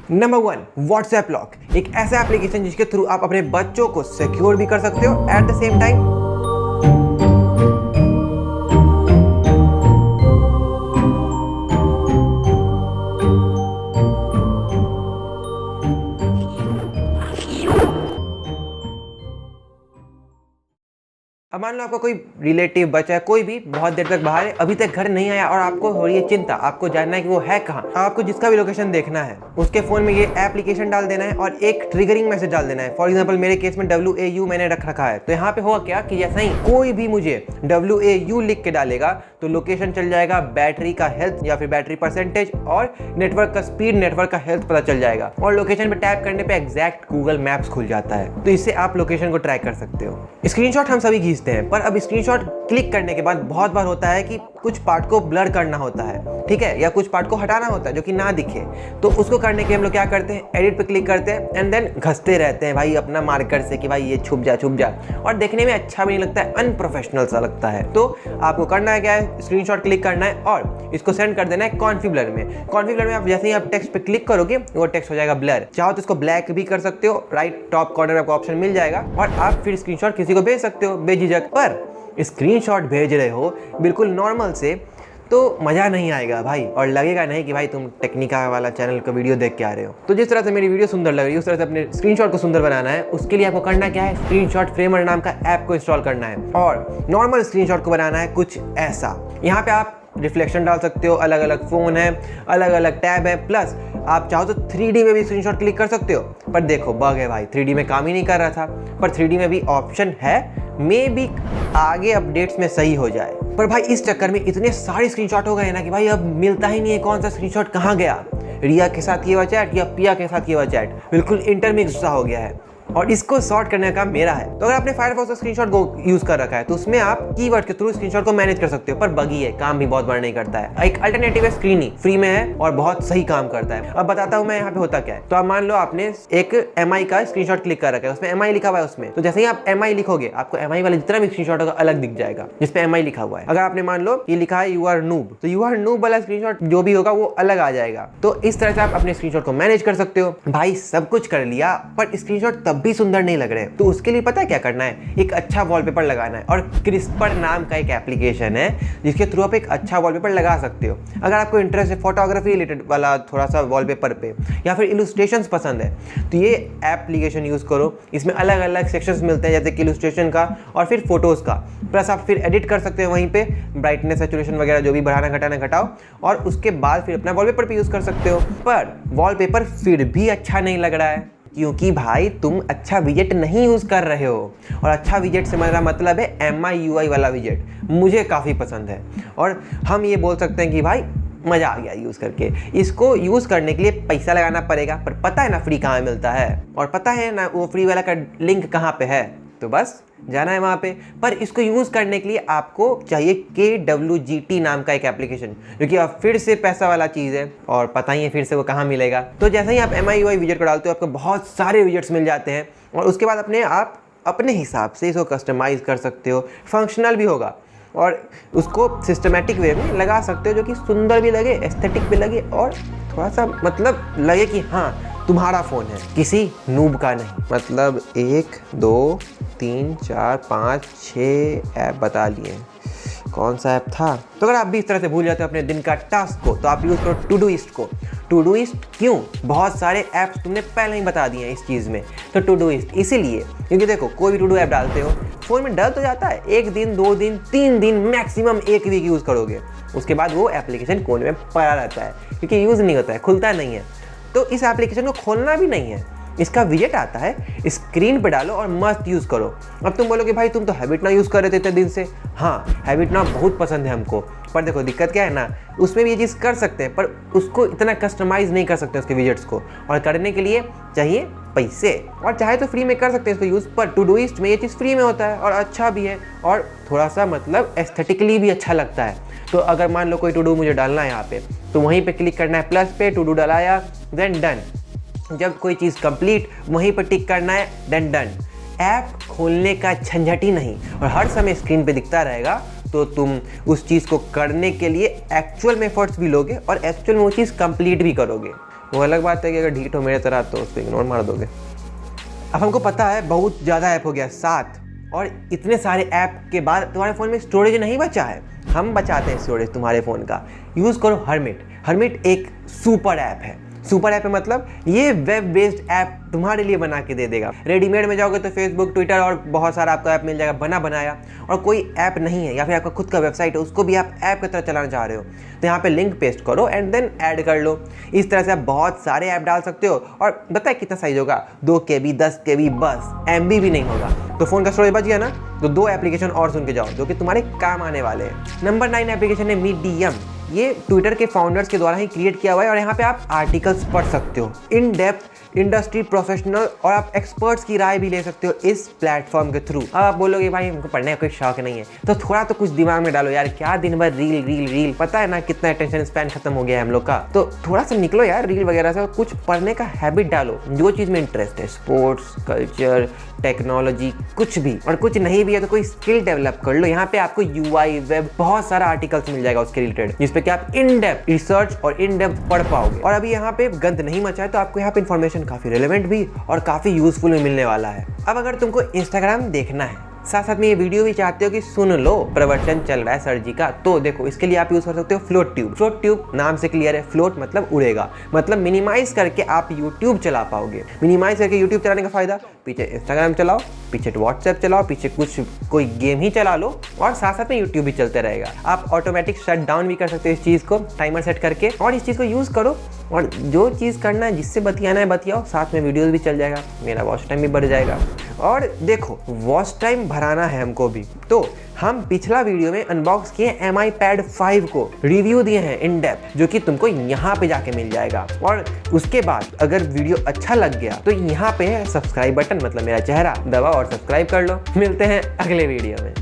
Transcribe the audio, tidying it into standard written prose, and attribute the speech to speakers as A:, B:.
A: Number 1, WhatsApp lock. एक ऐसा application जिसके थ्रू आप अपने बच्चों को सिक्योर भी कर सकते हो एट द सेम टाइम। अब मान लो आपका कोई रिलेटिव बचा है, कोई भी बहुत देर तक बाहर है, अभी तक घर नहीं आया और आपको हो रही है चिंता, आपको जानना है कि वो है कहाँ। आपको जिसका भी लोकेशन देखना है उसके फोन में ये एप्लीकेशन डाल देना है और एक ट्रिगरिंग मैसेज डाल देना है। फॉर एग्जांपल मेरे केस में WAU मैंने रख रखा है, तो यहाँ पे होगा क्या कि जैसा ही कोई भी मुझे WAU लिख के डालेगा तो लोकेशन चल जाएगा, बैटरी का हेल्थ या फिर बैटरी परसेंटेज और नेटवर्क का स्पीड, नेटवर्क का हेल्थ पता चल जाएगा और लोकेशन पे टैप करने पे एग्जैक्ट गूगल मैप्स खुल जाता है। तो इससे आप लोकेशन को ट्रैक कर सकते हो। स्क्रीनशॉट हम सभी खींचते हैं, पर अब स्क्रीनशॉट क्लिक करने के बाद बहुत बार होता है कि कुछ पार्ट को ब्लर करना होता है, ठीक है, या कुछ पार्ट को हटाना होता है जो कि ना दिखे। तो उसको करने के हम लोग क्या करते हैं, एडिट पे क्लिक करते हैं एंड देन घसते रहते हैं भाई अपना मार्कर से कि भाई ये छुप जा और देखने में अच्छा भी नहीं लगता है, अनप्रोफेशनल सा लगता है। तो आपको करना है क्या है, स्क्रीनशॉट क्लिक करना है और इसको सेंड कर देना है कॉन्फिगर में। कॉन्फिगर में आप जैसे ही आप टेक्स्ट पे क्लिक करोगे वो टेक्स्ट हो जाएगा ब्लर। चाहो तो इसको ब्लैक भी कर सकते हो, राइट टॉप कॉर्नर में आपको ऑप्शन मिल जाएगा और आप फिर स्क्रीनशॉट किसी को भेज सकते हो बेझिझक। पर स्क्रीनशॉट भेज रहे हो बिल्कुल नॉर्मल से तो मज़ा नहीं आएगा भाई, और लगेगा नहीं कि भाई तुम टेक्निका वाला चैनल का वीडियो देख के आ रहे हो। तो जिस तरह से मेरी वीडियो सुंदर लग रही है उस तरह से अपने स्क्रीनशॉट को सुंदर बनाना है। उसके लिए आपको करना क्या है, स्क्रीनशॉट फ्रेमर नाम का ऐप को इंस्टॉल करना है और नॉर्मल स्क्रीनशॉट को बनाना है कुछ ऐसा। यहाँ पे आप रिफ्लेक्शन डाल सकते हो, अलग अलग फ़ोन है, अलग अलग टैब है, प्लस आप चाहो तो 3D में भी स्क्रीनशॉट क्लिक कर सकते हो। पर देखो बग है भाई, 3D में काम ही नहीं कर रहा था, पर 3D में भी ऑप्शन है, मे बी आगे अपडेट्स में सही हो जाए। पर भाई इस चक्कर में इतने सारे स्क्रीनशॉट हो गए ना कि भाई अब मिलता ही नहीं है कौन सा स्क्रीनशॉट कहाँ गया। रिया के साथ ये हुआ चैट या पिया के साथ ये हुआ चैट, बिल्कुल इंटरमिक्स सा हो गया है और इसको सॉर्ट करने का काम मेरा है। तो अगर आपने फायरफॉक्स का स्क्रीनशॉट को यूज कर रखा है तो उसमें आप कीवर्ड के थ्रू स्क्रीनशॉट को मैनेज कर सकते हो, पर बगी है, काम भी बहुत बार नहीं करता है। एक अल्टरनेटिव है स्क्रीनी, फ्री में है और बहुत सही काम करता है। अब बताता हूँ मैं यहाँ पे होता क्या है। तो आप मान लो आपने एक MI का स्क्रीनशॉट क्लिक कर रखा है, उसमें MI लिखा हुआ है उसमें, तो जैसे ही आप MI लिखोगे आपको MI वाले जितना भी स्क्रीनशॉट होगा अलग दिख जाएगा जिसपे MI लिखा हुआ है। अगर आपने मान लो ये लिखा है यू आर नूब, तो यू आर नूब वाला स्क्रीनशॉट जो भी होगा वो अलग आ जाएगा। तो इस तरह से आप अपने स्क्रीनशॉट को मैनेज कर सकते हो। भाई सब कुछ कर लिया पर स्क्रीनशॉट तब भी सुंदर नहीं लग रहे, तो उसके लिए पता है क्या करना है, एक अच्छा वॉलपेपर लगाना है। और क्रिस्पर नाम का एक एप्लीकेशन है जिसके थ्रू आप एक अच्छा वॉलपेपर लगा सकते हो। अगर आपको इंटरेस्ट है फोटोग्राफी रिलेटेड वाला थोड़ा सा वॉलपेपर पे या फिर इलस्ट्रेशंस पसंद है तो ये एप्लीकेशन यूज करो। इसमें अलग अलग सेक्शंस मिलते हैं जैसे कि इलस्ट्रेशन का और फिर फोटोज का, प्लस आप फिर एडिट कर सकते हो वहीं पे, ब्राइटनेस सैचुरेशन वगैरह जो भी बढ़ाना घटाना घटाओ और उसके बाद फिर अपना वॉलपेपर पे यूज कर सकते हो। पर वॉलपेपर फिर भी अच्छा नहीं लग रहा है क्योंकि भाई तुम अच्छा विजेट नहीं यूज़ कर रहे हो। और अच्छा विजेट से मेरा मतलब है MIUI वाला विजेट, मुझे काफ़ी पसंद है और हम ये बोल सकते हैं कि भाई मज़ा आ गया यूज़ करके। इसको यूज़ करने के लिए पैसा लगाना पड़ेगा, पर पता है ना फ्री कहाँ मिलता है और पता है ना वो फ्री वाला का लिंक कहाँ पे है, तो बस जाना है वहाँ पे। पर इसको यूज़ करने के लिए आपको चाहिए KWGT नाम का एक एप्लीकेशन जो कि अब फिर से पैसा वाला चीज़ है और पता ही है फिर से वो कहाँ मिलेगा। तो जैसे ही आप MIUI विजेट को डालते हो आपको बहुत सारे विजेट्स मिल जाते हैं और उसके बाद आप अपने हिसाब से इसको कस्टमाइज़ कर सकते हो। फंक्शनल भी होगा और उसको सिस्टमेटिक वे में लगा सकते हो जो कि सुंदर भी लगे, एस्थेटिक भी लगे और थोड़ा सा मतलब लगे कि हाँ तुम्हारा फ़ोन है, किसी नूब का नहीं। मतलब 1 2 3 4 5 6 ऐप बता लिए, कौन सा ऐप था। तो अगर आप भी इस तरह से भूल जाते हो अपने दिन का टास्क को तो आप यूज़ करो टूडूइस्ट को। टूडूइस्ट क्यों, बहुत सारे ऐप्स तुमने पहले ही बता दिए हैं इस चीज़ में। तो टूडूइस्ट इसीलिए क्योंकि देखो कोई भी टूडू ऐप डालते हो फ़ोन में डल तो जाता है, 1 दिन 2 दिन 3 दिन मैक्सिमम 1 वीक यूज़ करोगे, उसके बाद वो एप्लीकेशन कोने में पड़ा रहता है क्योंकि यूज़ नहीं होता है, खुलता नहीं है। तो इस एप्लीकेशन को खोलना भी नहीं है, इसका विजेट आता है, स्क्रीन पे डालो और मस्त यूज़ करो। अब तुम बोलोगे भाई तुम तो हैबिट नाउ यूज़ कर रहे थे इतने दिन से। हाँ हैबिट नाउ बहुत पसंद है हमको, पर देखो दिक्कत क्या है ना, उसमें भी ये चीज़ कर सकते हैं पर उसको इतना कस्टमाइज़ नहीं कर सकते उसके विजेट्स को, और करने के लिए चाहिए पैसे। और चाहे तो फ्री में कर सकते हैं इसको यूज़, पर टूडूइस्ट में ये चीज़ फ्री में होता है और अच्छा भी है और थोड़ा सा मतलब एस्थेटिकली भी अच्छा लगता है। तो अगर मान लो कोई टू डू मुझे डालना है यहाँ पे तो वहीं पे क्लिक करना है प्लस पे, to do Dalaya then done. जब कोई चीज़ कंप्लीट वहीं पर टिक करना है देन डन। ऐप खोलने का झंझट ही नहीं और हर समय स्क्रीन पे दिखता रहेगा, तो तुम उस चीज़ को करने के लिए एक्चुअल में एफर्ट्स भी लोगे और एक्चुअल में वो चीज़ कंप्लीट भी करोगे। वो अलग बात है कि अगर ढीठ हो मेरे तरह तो उसको इग्नोर मार दोगे। अब हमको पता है बहुत ज़्यादा ऐप हो गया 7, और इतने सारे ऐप के बाद तुम्हारे फ़ोन में स्टोरेज नहीं बचा है। हम बचाते हैं स्टोरेज तुम्हारे फ़ोन का। यूज़ करो हर्मिट। हर्मिट एक सुपर ऐप है। सुपर ऐप है मतलब ये वेब बेस्ड ऐप तुम्हारे लिए बना के दे देगा। रेडीमेड में जाओगे तो फेसबुक, ट्विटर और बहुत सारा आपको ऐप मिल जाएगा बना बनाया, और कोई ऐप नहीं है या फिर आपका खुद का वेबसाइट है उसको भी आप ऐप की तरह चलाना चाह रहे हो तो यहाँ पे लिंक पेस्ट करो एंड देन ऐड कर लो। इस तरह से आप बहुत सारे ऐप डाल सकते हो। और पता है कितना साइज होगा? 2 KB 10 KB, बस MB भी नहीं होगा। तो फ़ोन का स्टोरेज बच गया ना, तो 2 एप्लीकेशन और सुन के जाओ जो कि तुम्हारे काम आने वाले हैं। नंबर 9 एप्लीकेशन है मीडियम। ये ट्विटर के फाउंडर्स के द्वारा ही क्रिएट किया हुआ है और यहाँ पे आप आर्टिकल्स पढ़ सकते हो, इन डेप्थ इंडस्ट्री प्रोफेशनल, और आप एक्सपर्ट्स की राय भी ले सकते हो इस प्लेटफॉर्म के थ्रू। अब आप बोलोगे भाई हमको पढ़ने का कोई शौक नहीं है, तो थोड़ा तो कुछ दिमाग में डालो यार। क्या दिन भर रील रील रील, पता है ना कितना अटेंशन स्पैन खत्म हो गया है हम लोग का। तो थोड़ा सा निकलो यार रील वगैरह से, कुछ पढ़ने का हैबिट डालो। जो चीज़ में इंटरेस्ट है, स्पोर्ट्स, कल्चर, टेक्नोलॉजी, कुछ भी। और कुछ नहीं भी है तो कोई स्किल डेवलप कर लो। यहाँ पे आपको UI, वेब, बहुत सारा आर्टिकल्स मिल जाएगा उसके रिलेटेड, जिसपे कि आप इन डेप्थ रिसर्च और इन डेप्थ पढ़ पाओगे। और अभी यहाँ पे गंद नहीं मचा है तो आपको यहाँ पे इन्फॉर्मेशन काफी रिलेवेंट भी और काफी यूजफुल भी मिलने वाला है। अब अगर तुमको इंस्टाग्राम देखना है, साथ साथ में ये वीडियो भी चाहते हो कि सुन लो, प्रवचन चल रहा है सर जी का, तो देखो इसके लिए आप यूज कर सकते हो फ्लोट ट्यूब। फ्लोट ट्यूब नाम से क्लियर है, फ्लोट मतलब उड़ेगा, मतलब मिनिमाइज करके आप यूट्यूब चला पाओगे। मिनिमाइज करके यूट्यूब चलाने का फायदा, पीछे इंस्टाग्राम चलाओ, पीछे व्हाट्सएप चलाओ, पीछे कोई गेम ही चला लो और साथ साथ में यूट्यूब भी चलते रहेगा। आप ऑटोमेटिक शट डाउन भी कर सकते हो इस चीज़ को टाइमर सेट करके, और इस चीज़ को यूज़ करो और जो चीज़ करना है, जिससे बतियाना है बतियाओ, साथ में वीडियोस भी चल जाएगा, मेरा वॉच टाइम भी बढ़ जाएगा। और देखो वॉच टाइम बढ़ाना है हमको भी, तो हम पिछला वीडियो में अनबॉक्स किए MI Pad 5 को, रिव्यू दिए हैं इन डेप्थ, जो कि तुमको यहाँ पे जाके मिल जाएगा। और उसके बाद अगर वीडियो अच्छा लग गया तो यहाँ पे है सब्सक्राइब बटन, मतलब मेरा चेहरा, दबाओ और सब्सक्राइब कर लो। मिलते हैं अगले वीडियो में।